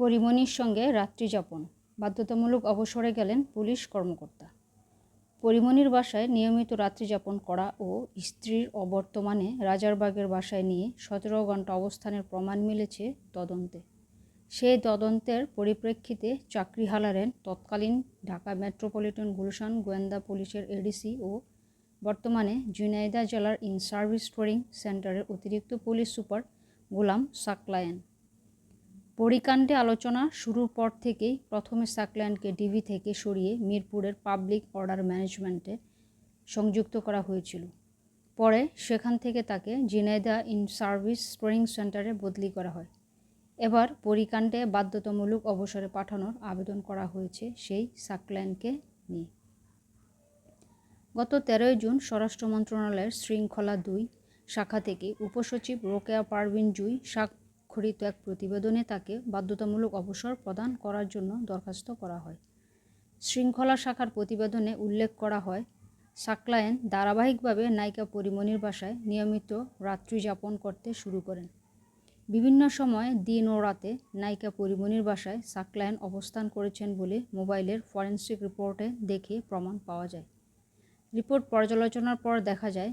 পরিমণির সঙ্গে রাত্রিযাপন, বাধ্যতামূলক অবসরে গেলেন পুলিশ কর্মকর্তা। পরিমণির বাসায় নিয়মিত রাত্রিযাপন করা ও স্ত্রীর অবর্তমানে রাজারবাগের বাসায় নিয়ে 17 ঘণ্টা অবস্থানের প্রমাণ মিলেছে তদন্তে। সেই তদন্তের পরিপ্রেক্ষিতে চাকরি হারালেন তৎকালীন ঢাকা মেট্রোপলিটন গুলশান গোয়েন্দা পুলিশের এডিসি ও বর্তমানে ঝিনাইদহ জেলার ইন সার্ভিস ট্রেনিং সেন্টারের অতিরিক্ত পুলিশ সুপার গোলাম সাকলায়েন। পরিকাণ্ডে আলোচনা শুরুর পর থেকেই প্রথমে সাকলায়েনকে ডিবি থেকে সরিয়ে মিরপুরের পাবলিক অর্ডার ম্যানেজমেন্টে সংযুক্ত করা হয়েছিল। পরে সেখান থেকে তাকে ঝিনাইদহ ইন সার্ভিস ট্রেনিং সেন্টারে বদলি করা হয়। এবার পরিকাণ্ডে বাধ্যতামূলক অবসরে পাঠানোর আবেদন করা হয়েছে সেই সাকলায়েনকে নিয়ে। গত 13 জুন স্বরাষ্ট্র মন্ত্রণালয়ের শৃঙ্খলা 2 শাখা থেকে উপসচিব রোকেয়া পারভিন জুই স্বাক্ষরিত এক প্রতিবেদনে তাকে বাধ্যতামূলক অবসর প্রদান করার জন্য দরখাস্ত করা হয়। শৃঙ্খলা শাখার প্রতিবেদনে উল্লেখ করা হয়, সাকলায়েন ধারাবাহিকভাবে নায়িকা পরিমণির বাসায় নিয়মিত রাত্রিযাপন করতে শুরু করেন। বিভিন্ন সময়ে দিন ও রাতে নায়িকা পরিমণির বাসায় সাকলায়েন অবস্থান করেছেন বলে মোবাইলের ফরেনসিক রিপোর্টে দেখে প্রমাণ পাওয়া যায়। রিপোর্ট পর্যালোচনার পর দেখা যায়,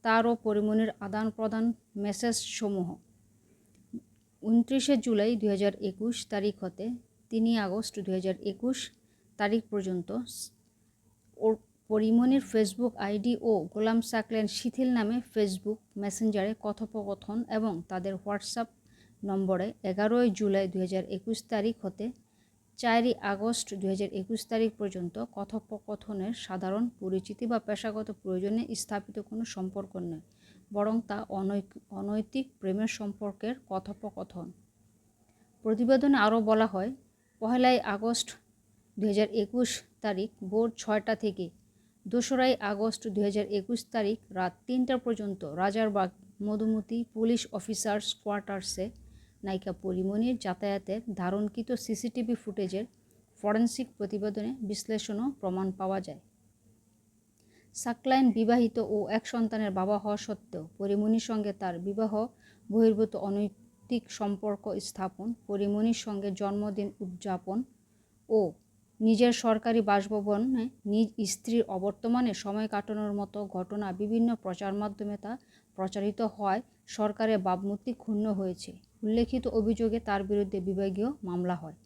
তার ও পরিমণির আদান প্রদান মেসেজসমূহ 29 জুলাই 2021 তারিখ হতে 3 আগস্ট 2021 তারিখ পর্যন্ত পরিমণির ফেসবুক আইডি ও গোলাম সাকলায়েন শিথিল নামে ফেসবুক মেসেঞ্জারে কথোপকথন এবং তাদের হোয়াটসঅ্যাপ নম্বরে 11 জুলাই 2021 তারিখ হতে 4 আগস্ট 2021 তারিখ পর্যন্ত কথোপকথনের সাধারণ পরিচিতি বা পেশাগত প্রয়োজনে স্থাপিত কোনো সম্পর্ক নয়, বরং তা অনৈতিক প্রেমের সম্পর্কের কথোপকথন। প্রতিবেদনে আরও বলা হয়, 1 আগস্ট 2021 তারিখ ভোর 6টা থেকে 2 আগস্ট 2021 তারিখ রাত 3টা পর্যন্ত রাজারবাগ মধুমতি পুলিশ অফিসার্স কোয়ার্টার্সে নায়িকা পরিমণির যাতায়াতের ধারণকৃত সিসিটিভি ফুটেজের ফরেনসিক প্রতিবেদনে বিশ্লেষণও প্রমাণ পাওয়া যায়। সাকলায়েন বিবাহিত ও এক সন্তানের বাবা হওয়া সত্ত্বেও পরিমণির সঙ্গে তার বিবাহ বহির্ভূত অনৈতিক সম্পর্ক স্থাপন, পরিমণির সঙ্গে জন্মদিন উদযাপন ও নিজের সরকারি বাসভবনে নিজ স্ত্রীর অবর্তমানে সময় কাটানোর মতো ঘটনা বিভিন্ন প্রচার মাধ্যমে তা প্রচারিত হওয়ায় সরকারের ভাবমূর্তি ক্ষুণ্ণ হয়েছে। উল্লেখিত অভিযোগে তার বিরুদ্ধে বিভাগীয় মামলা হয়।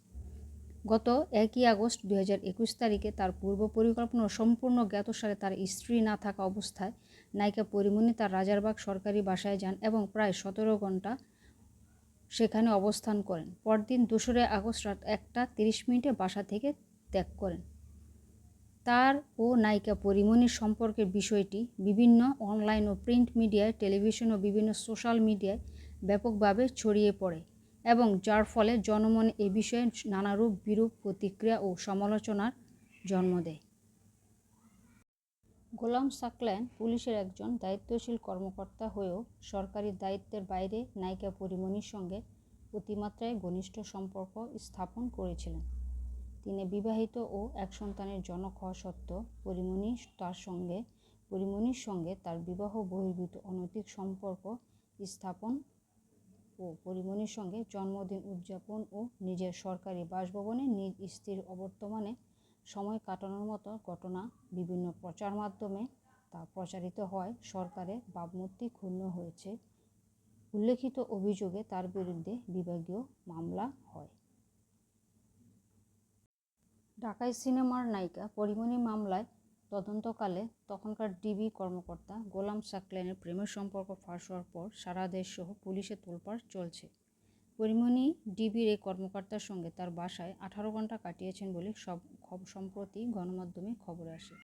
গত 1 আগস্ট 2021 তারিখে তার পূর্ব পরিকল্পনা সম্পূর্ণ জ্ঞাতসারে তার স্ত্রী না থাকা অবস্থায় নায়িকা পরিমণি তার রাজারবাগ সরকারি বাসায় যান এবং প্রায় 17 ঘণ্টা সেখানে অবস্থান করেন। পরদিন 2 আগস্ট রাত 1টা 30 বাসা থেকে ত্যাগ করেন। তার ও নায়িকা পরিমণির সম্পর্কের বিষয়টি বিভিন্ন অনলাইন ও প্রিন্ট মিডিয়ায়, টেলিভিশন ও বিভিন্ন সোশ্যাল মিডিয়ায় ব্যাপকভাবে ছড়িয়ে পড়ে এবং যার ফলে জনমনে এ বিষয়ে নানারূপ বিরূপ প্রতিক্রিয়া ও সমালোচনার জন্ম দেয়। গোলাম সাকলায়েন পুলিশের একজন দায়িত্বশীল কর্মকর্তা হয়েও সরকারি দায়িত্বের বাইরে নায়িকা পরিমণির সঙ্গে অতিমাত্রায় ঘনিষ্ঠ সম্পর্ক স্থাপন করেছিলেন। তিনি বিবাহিত ও এক সন্তানের জনক হওয়া সত্ত্বেও পরিমণির সঙ্গে তার বিবাহ বহির্ভূত অনৈতিক সম্পর্ক স্থাপন ও পরিমণির সঙ্গে জন্মদিন উদযাপন ও নিজের সরকারি বাসভবনে নিজ স্ত্রীর অবর্তমানে সময় কাটানোর মতো ঘটনা বিভিন্ন প্রচার মাধ্যমে তা প্রচারিত হওয়ায় সরকারের ভাবমূর্তি ক্ষুণ্ণ হয়েছে। উল্লেখিত অভিযোগে তার বিরুদ্ধে বিভাগীয় মামলা হয়। ঢাকায় সিনেমার নায়িকা পরিমণি মামলায় তদন্তকালে তখনকার ডিবি কর্মকর্তা গোলাম সাকলায়েনের প্রেমের সম্পর্ক ফাঁস হওয়ার পর সারা দেশসহ পুলিশে তোলপাড় চলছে। পরিমণি ডিবির এই কর্মকর্তার সঙ্গে তার বাসায় 18 ঘণ্টা কাটিয়েছেন বলে সম্প্রতি গণমাধ্যমে খবর আসে।